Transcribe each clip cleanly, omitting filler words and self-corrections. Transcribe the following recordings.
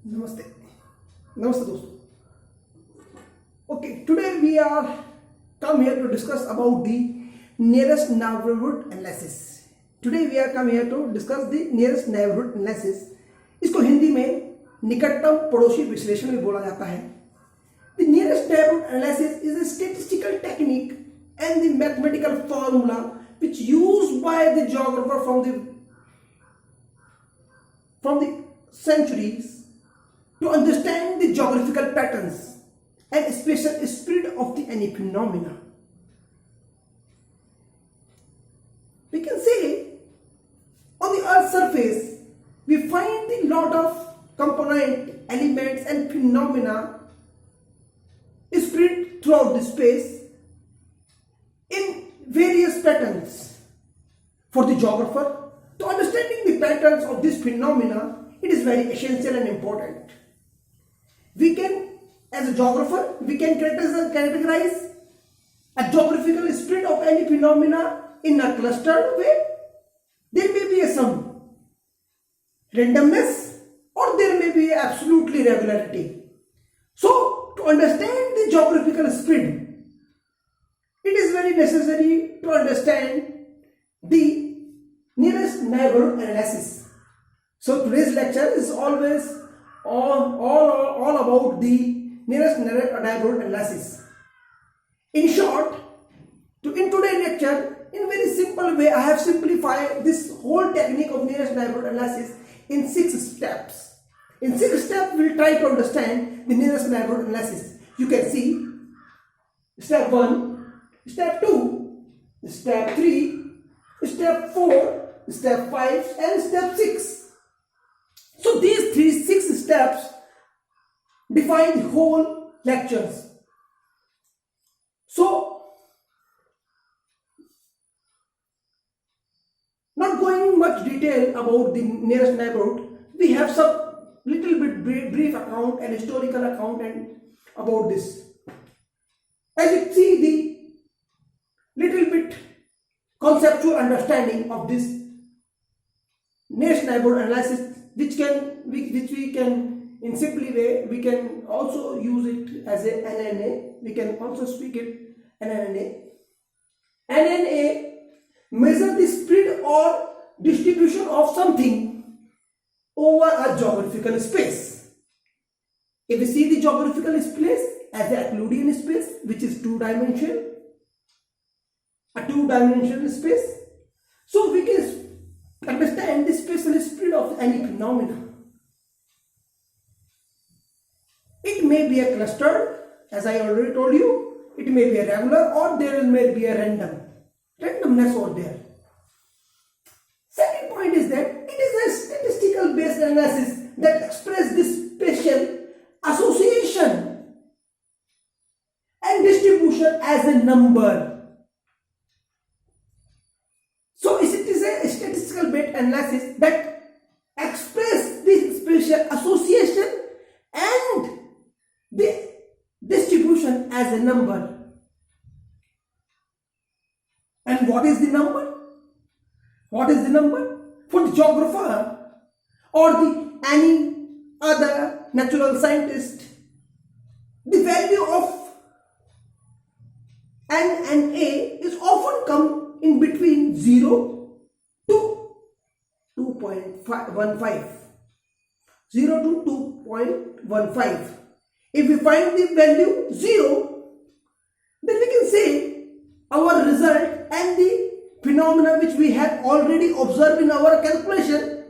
नमस्ते नमस्ते दोस्तों. Okay, today we are come here to discuss about the nearest neighborhood analysis. Today we are come here to discuss the nearest neighborhood analysis. इसको हिंदी में निकटतम पड़ोसी विश्लेषण भी बोला जाता है. The nearest neighborhood analysis is a statistical technique and the mathematical formula which used by the geographer from the centuries to understand the geographical patterns and spatial spread of the any phenomena. We can say on the Earth's surface we find the lot of component elements and phenomena spread throughout the space in various patterns. For the geographer, to understanding the patterns of this phenomena, it is very essential and important. We can, as a geographer, we can categorize a geographical spread of any phenomena in a clustered way. There may be some randomness or there may be absolutely regularity. So, to understand the geographical spread, it is very necessary to understand the nearest neighborhood analysis. So today's lecture is always all about the nearest neighborhood analysis. In short, in today's lecture, in very simple way, I have simplified this whole technique of nearest neighborhood analysis in 6 steps. In 6 steps, we will try to understand the nearest neighborhood analysis. You can see step 1, step 2, step 3, step 4, step 5 and step 6. So these 6 steps define the whole lectures. So not going much detail about the nearest neighborhood, we have some little bit brief account and historical account and about this. As you see the little bit conceptual understanding of this nearest neighborhood analysis, which we can in simply way we can also use it as a NNA. We can also speak it NNA. NNA measure the spread or distribution of something over a geographical space. If we see the geographical space as a Euclidean space, which is two-dimensional, a two-dimensional space, so we can understand the spatial spread of any phenomena. It may be a clustered, as I already told you, it may be a regular or there may be a randomness over there. Second point is that it is a statistical based analysis that expresses this spatial association and distribution as a number. So it is a statistical based analysis that expresses the spatial association and the distribution as a number. And what is the number? What is the number? For the geographer or any other natural scientist, the value of N and A is often come in between 0 to 2.15. 0 to 2.15. If we find the value 0, then we can say our result and the phenomena which we have already observed in our calculation,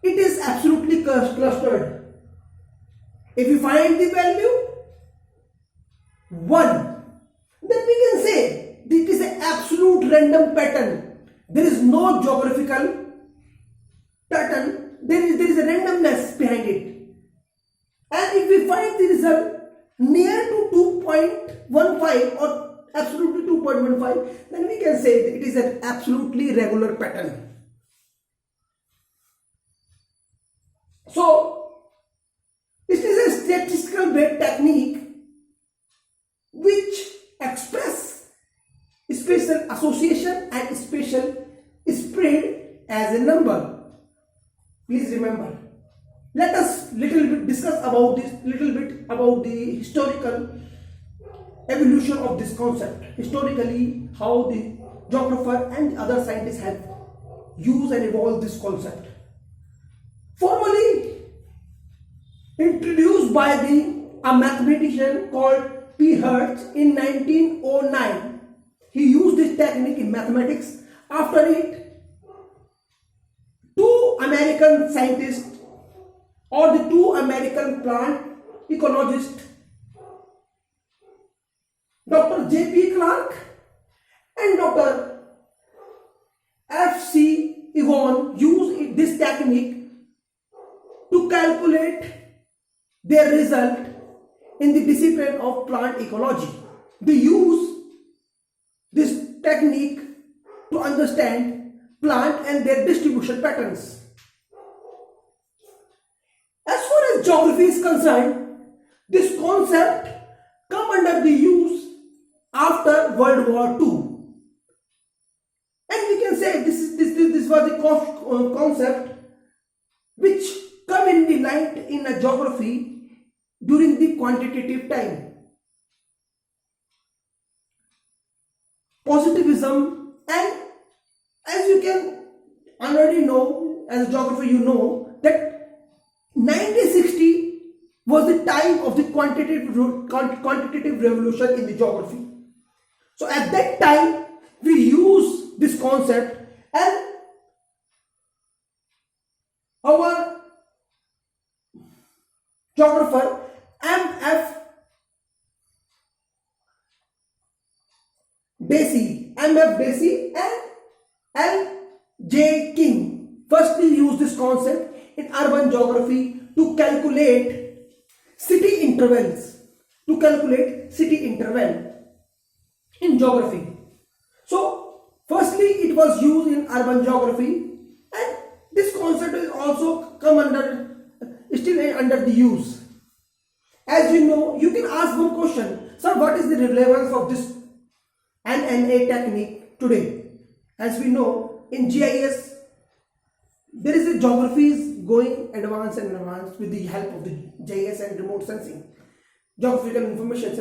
it is absolutely clustered. If we find the value 1, then we can say it is an absolute random pattern. There is no geographical pattern. There is a randomness behind it. And if we find the result near to 2.15 or absolutely 2.15, then we can say that it is an absolutely regular pattern. So this is a statistical based technique which express spatial association and spatial spread as a number. Please remember. Let us discuss about this little bit about the historical evolution of this concept. Historically, how the geographer and other scientists have used and evolved this concept. Formally introduced by a mathematician called P. Hertz in 1909. He used this technique in mathematics. After it, two American scientists or the two American plant ecologists, Dr. J.P. Clark and Dr. F.C. Evan, used this technique to calculate their result in the discipline of plant ecology. They use this technique to understand plant and their distribution patterns. As far as geography is concerned, this concept come under the use after World War II. And we can say this was the concept which come in the light in a geography during the quantitative time. Positivism, and as you can already know, as a geographer you know that 1960 was the time of the quantitative revolution in the geography. So at that time we use this concept, and our geographer M.F. Dacey and L.J. King firstly used this concept in urban geography to calculate city intervals, in geography. So firstly it was used in urban geography, and this concept is also come still under the use. As you know, you can ask one question, sir, what is the relevance of this NNA technique today? As we know, in GIS there is a geography is going advanced and advanced with the help of the GIS and remote sensing, geographical information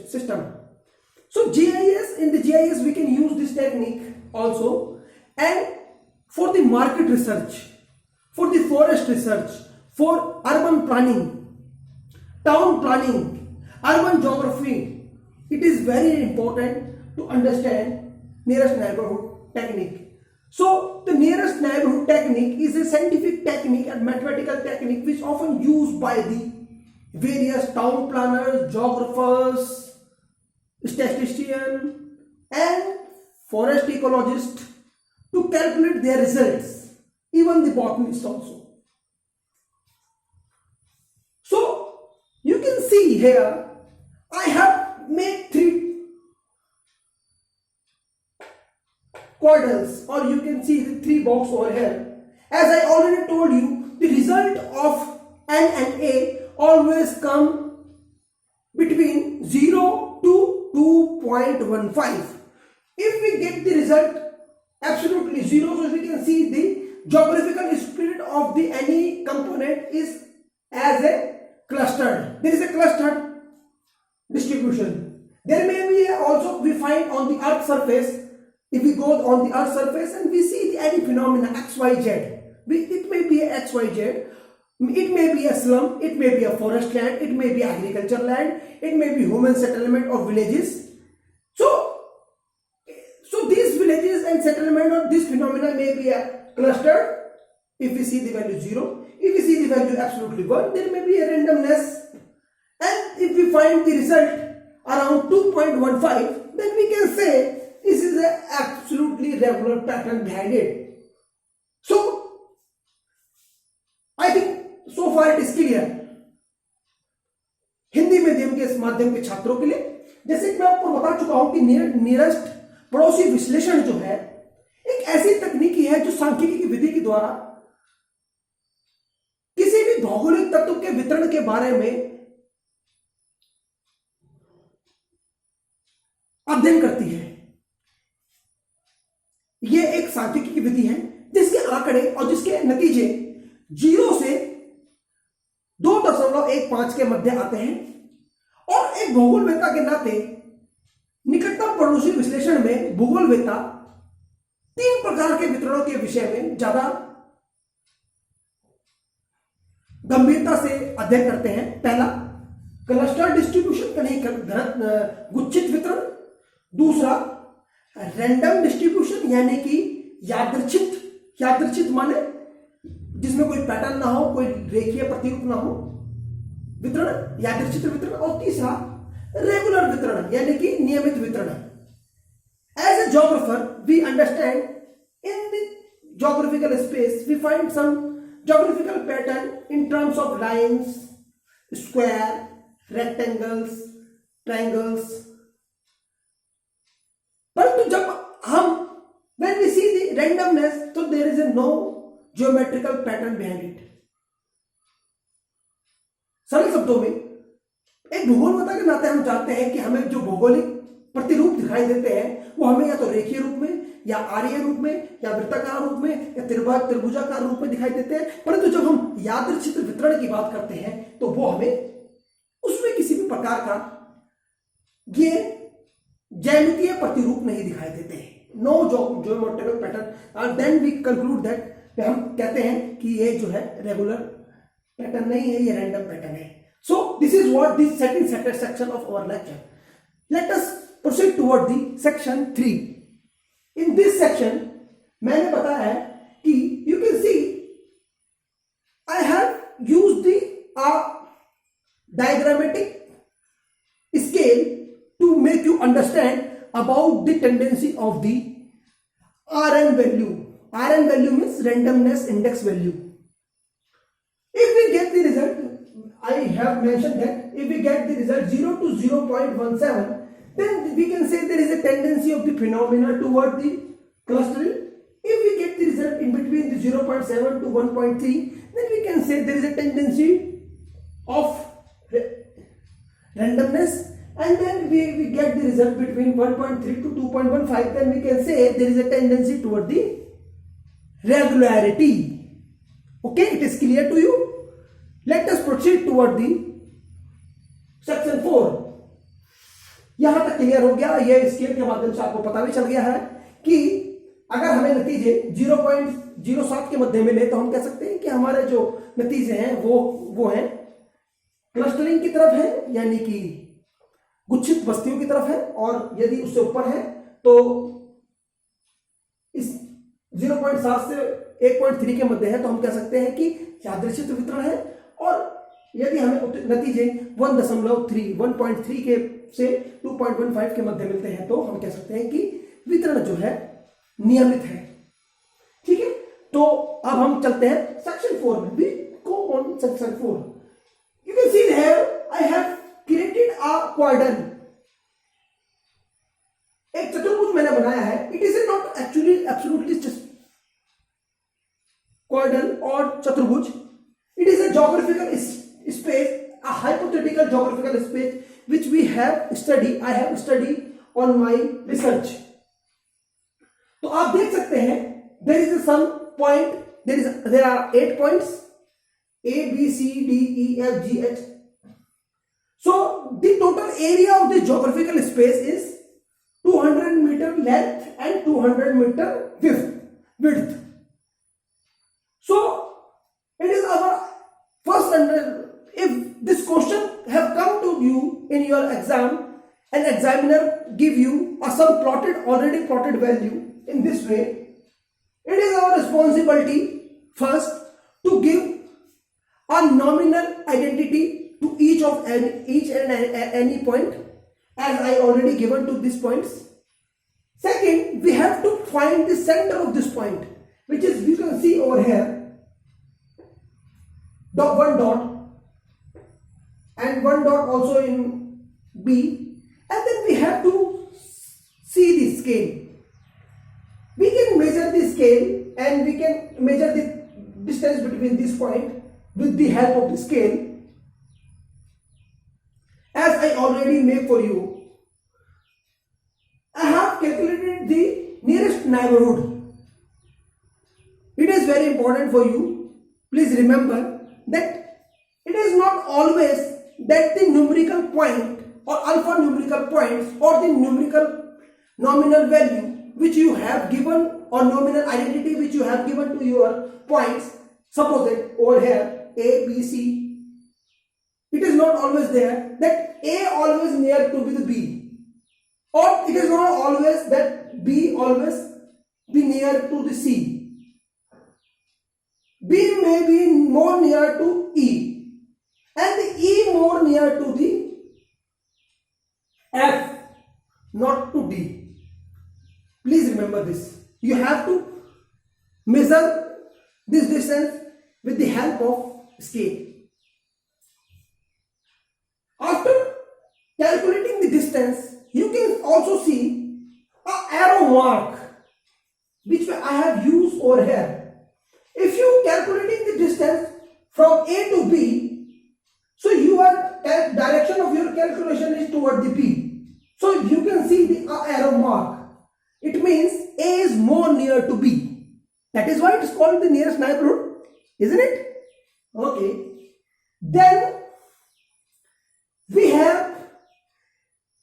system. So in the GIS we can use this technique also, and for the market research, for the forest research, for urban planning, town planning, urban geography, it is very important to understand nearest neighborhood technique. So the nearest neighborhood technique is a scientific technique and mathematical technique which often used by the various town planners, geographers, statisticians and forest ecologists to calculate their results, even the botanists also. So you can see here I have made three quadrants, or you can see the three boxes over here. As I already told you, the result of N and A always come between 0 to 2.15. If we get the result absolutely 0, so we can see the geographical spread of the any component is as a clustered. There is a clustered distribution. There may be also we find on the earth surface. If we go on the earth surface and we see any phenomena XYZ, it may be a XYZ, it may be a slum, it may be a forest land, it may be agriculture land, it may be human settlement or villages. So these villages and settlement or this phenomena may be a cluster. If we see the value 0, if we see the value absolutely 1, there may be a randomness. And if we find the result around 2.15, then we can say this is an absolutely regular pattern behind it. So I think so far it is clear. Hindi medium के माध्यम के छात्रों के लिए, जैसे कि मैं आपको बता चुका हूं कि नियरेस्ट पड़ोसी विश्लेषण जो है एक ऐसी तकनीकी है जो सांख्यिकी की विधि के द्वारा किसी भी भौगोलिक तत्व के वितरण के बारे में अध्ययन करती है। यह एक सांख्यिकी की विधि है जिसके आंकड़े और जिसके नतीजे 0 से 1, 5 के मध्य आते हैं। और एक भूगोलवेत्ता के नाते निकटतम पड़ोसी विश्लेषण में भूगोलवेत्ता 3 प्रकार के वितरणों के विषय में ज्यादा गंभीरता से अध्ययन करते हैं। पहला, क्लस्टर डिस्ट्रीब्यूशन यानी गुच्छित वितरण। दूसरा, रैंडम डिस्ट्रीब्यूशन यानी कि यादृच्छिक माने जिसमें कोई पैटर्न ना हो, कोई रेखीय प्रतिरूप ना हो, वितरण, यादृच्छिक वितरण। और तीसरा, रेगुलर वितरण यानी कि नियमित वितरण। As a geographer we understand in the geographical space we find some geographical pattern in terms of lines, square, rectangles, triangles. परंतु जब हम when we see the randomness, तो there is a no geometrical pattern behind it. सरल शब्दों में एक भूगोलवेत्ता के नाते हम चाहते हैं कि हमें जो भौगोलिक प्रतिरूप दिखाई देते हैं वो हमें या तो रेखीय रूप में, या आर्य रूप में, या वृत्ताकार रूप में, या त्रिभुजाकार रूप में दिखाई देते हैं। परंतु जब हम यादृच्छिक वितरण की बात करते हैं तो वो हमें उसमें किसी भी प्रकार का ये ज्यामितीय प्रतिरूप नहीं दिखाई देते हैं। No geometrical pattern, and then we conclude that, हम कहते हैं कि ये जो है रेगुलर पैटर्न नहीं है, ये रैंडम पैटर्न है। So this is what this second section of our lecture. Let us proceed toward the section 3। In this section मैंने बताया है कि you can see I have used the diagrammatic scale to make you understand about the tendency of the Rn value. Rn value means randomness index value. If we get the result, I have mentioned that if we get the result 0 to 0.17, then we can say there is a tendency of the phenomena toward the clustering. If we get the result in between the 0.7 to 1.3, then we can say there is a tendency of randomness, and then we get the result between 1.3 to 2.15, then we can say there is a tendency toward the regularity. Okay, it is clear to you? Let us proceed toward the section 4. यहां तक clear हो गया। ये scale के माध्यम से आपको पता भी चल गया है कि अगर हमें नतीजे 0.07 के मध्य मिले तो हम कह सकते हैं कि हमारे जो नतीजे हैं वो हैं क्लस्टरिंग की तरफ है, यानी कि गुच्छित बस्तियों की तरफ है। और यदि उससे ऊपर है तो इस 0.7 से 1.3 के मध्य है तो हम कह सकते हैं कि यादृच्छिक वितरण है। और यदि हमें नतीजे 1.3 के से 2.15 के मध्य मिलते हैं तो हम कह सकते हैं कि वितरण जो है नियमित है। ठीक है, तो अब हम चलते हैं सेक्शन 4 में। We go on section 4। You can see here I have created a quadrant. एक चतुर्भुज मैंने बनाया है। It is not actually absolutely just quadrant or चतुर्भुज. It is a geographical space, a hypothetical geographical space which we have studied. I have studied on my research. तो आप देख सकते हैं there is some point. There are 8 points. A, B, C, D, E, F, G, H. So the total area of the geographical space is 200 meter length and 200 meter width. So it is our first if this question have come to you in your exam, an examiner give you some already plotted value in this way, it is our responsibility first to give a nominal identity to each and any point, as I already given to these points. Second, we have to find the center of this point, which is, you can see over here, one dot, and one dot also in B, and then we have to see the scale. We can measure the scale and we can measure the distance between this point with the help of the scale, as I already made for you. I have calculated the nearest neighborhood. It is very important for you. Please remember that it is not not always that the numerical point or alphanumerical points or the numerical nominal value which you have given or nominal identity which you have given to your points, suppose it over here A, B, C, it is not always there that A always near to be the B, or it is not always that B always be near to the C. B may be more near to E and the E more near to the F, not to D. Please remember this. You have to measure this distance with the help of scale. After calculating the distance, you can also see an arrow mark which I have used over here. If you calculating the distance from A to B, so your direction of your calculation is toward the B. So you can see the arrow mark. It means A is more near to B. That is why it is called the nearest neighborhood, isn't it? Okay. Then we have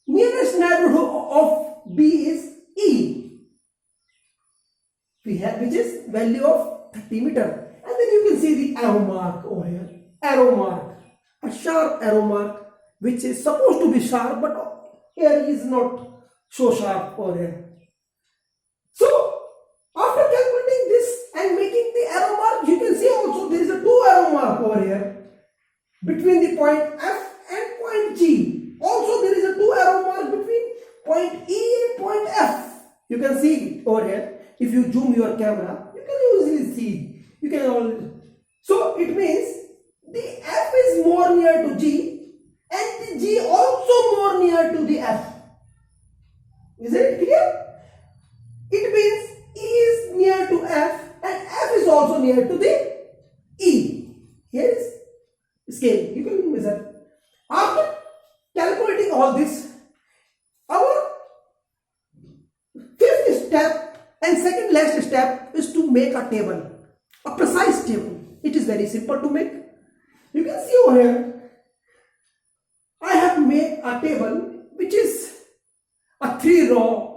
nearest neighborhood of B is E. We have which is value of 30 meter, and then you can see the arrow mark over here. Arrow mark, a sharp arrow mark which is supposed to be sharp, but here is not so sharp over here. So after calculating this and making the arrow mark, you can see also there is a 2 arrow mark over here between the point F and point G. Also there is a 2 arrow mark between point E and point F. You can see it over here. If you zoom your camera, you can easily see. You can all. So it means the F is more near to G and the G also more near to the F. Is it clear? It means E is near to F and F is also near to the E. Here is scale. You can measure. After calculating all this, our fifth step and second last step is to make a table, a precise table. It is very simple to make. You can see over here, I have made a table which is a 3 row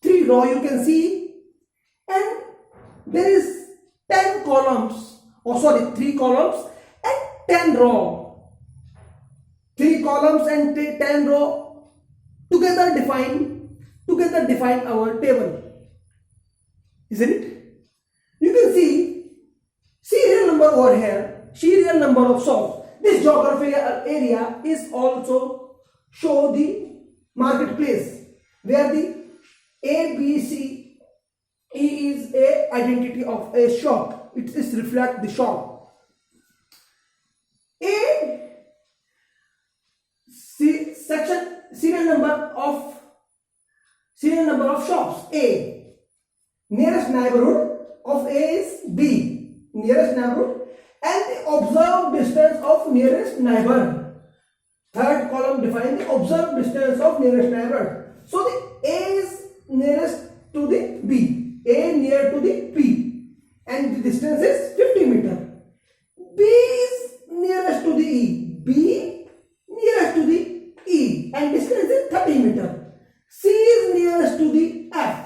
you can see, and there is 10 columns, 3 columns and 10 row. 3 columns and 10 row together define our table. Isn't it? You can see serial number over here, serial number of shops. This geographical area is also show the marketplace where the A, B, C, E is a identity of a shop. It is reflect the shop. A section serial number of shops. A. Nearest neighborhood of A is B, nearest neighborhood, and the observed distance of nearest neighbor. Third column define the observed distance of nearest neighbor. So the A is nearest to the B, A near to the B, and the distance is 50 meter. B is nearest to the E, B nearest to the E, and distance is 30 meter. C is nearest to the F.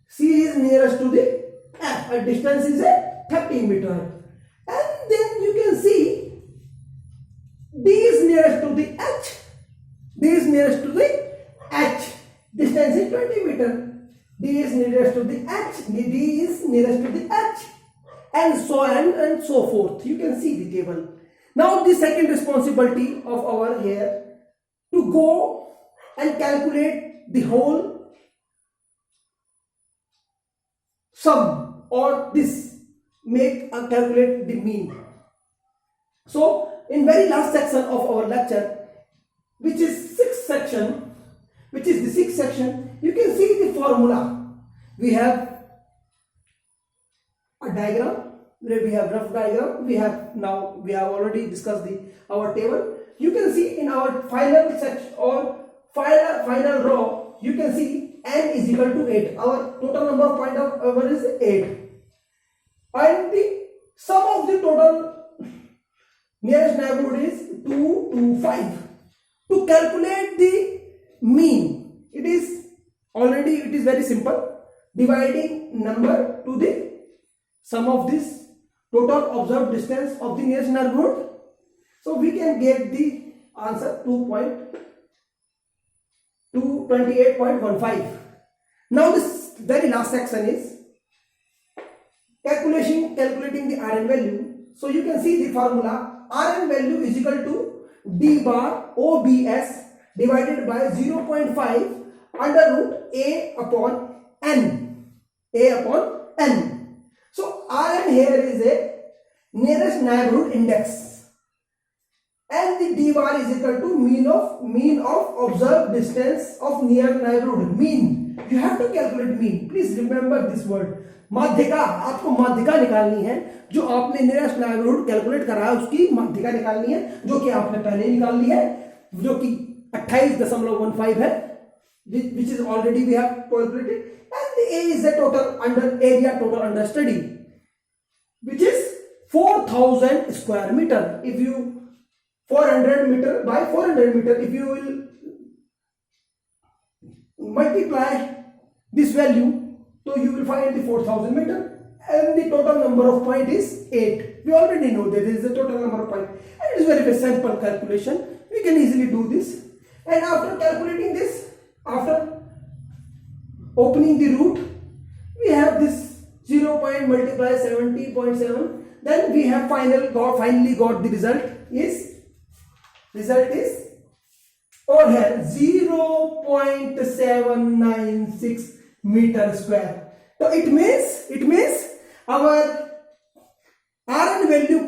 C is nearest to the F, and distance is a 30 meter. And then you can see D is nearest to the H. D is nearest to the H. Distance is 20 meter. D is nearest to the H. D is nearest to the H. And so on and so forth. You can see the table. Now the second responsibility of our here to go and calculate the whole sum or this, make and calculate the mean. So in very last section of our lecture, which is the sixth section, you can see the formula. We have a diagram where we have rough diagram. We have already discussed our table. You can see in our final section or final row, you can see n is equal to 8. Our total number of point of our is 8. And the sum of the total Nearest neighborhood is 2 to 5. To calculate the mean, it is very simple. Dividing number to the sum of this total observed distance of the nearest neighborhood. So we can get the answer 2.228.15. Now this very last section is calculating the Rn value. So you can see the formula. Rn value is equal to d bar OBS divided by 0.5 under root A upon N. So Rn here is a nearest neighborhood index, and the d bar is equal to mean of observed distance of near neighborhood. Mean, you have to calculate mean. Please remember this word. माध्यिका, आपको माध्यिका निकालनी है. जो आपने nearest neighbourhood calculate करा है उसकी माध्यिका निकालनी है, जो कि आपने पहले निकाल ली है, जो कि 28.15 है, which is already we have calculated, and the A is the total under study, which is 4,000 square meter. If you 400 meter by 400 meter, if you will multiply this value, so you will find the 4,000 meter, and the total number of point is 8. We already know that this is the total number of point, and it is very simple calculation. We can easily do this. And after calculating this, after opening the root, we have this 0. multiply 70.7. Then we have finally got the result is over here 0.796 meter square. So it means our Rn value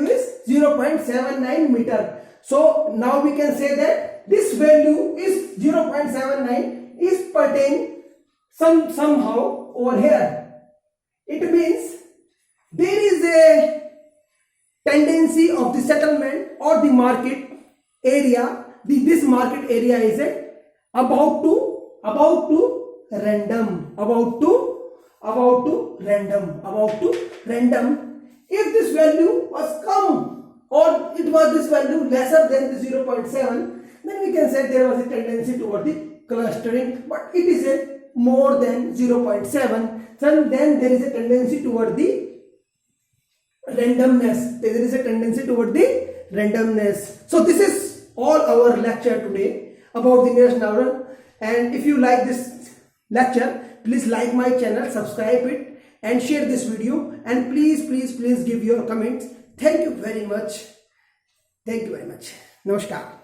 is 0.79 meter. So now we can say that this value is 0.79 is pertain somehow over here. It means there is a tendency of the settlement or the market area. This market area is about to random. If this value was come, or it was this value lesser than the 0.7, then we can say there was a tendency toward the clustering, but it is a more than 0.7, then there is a tendency toward the randomness. So this is all our lecture today about the nearest neighborhood. And if you like this lecture, please like my channel, subscribe it, and share this video, and please give your comments. Thank you very much. Namaskar.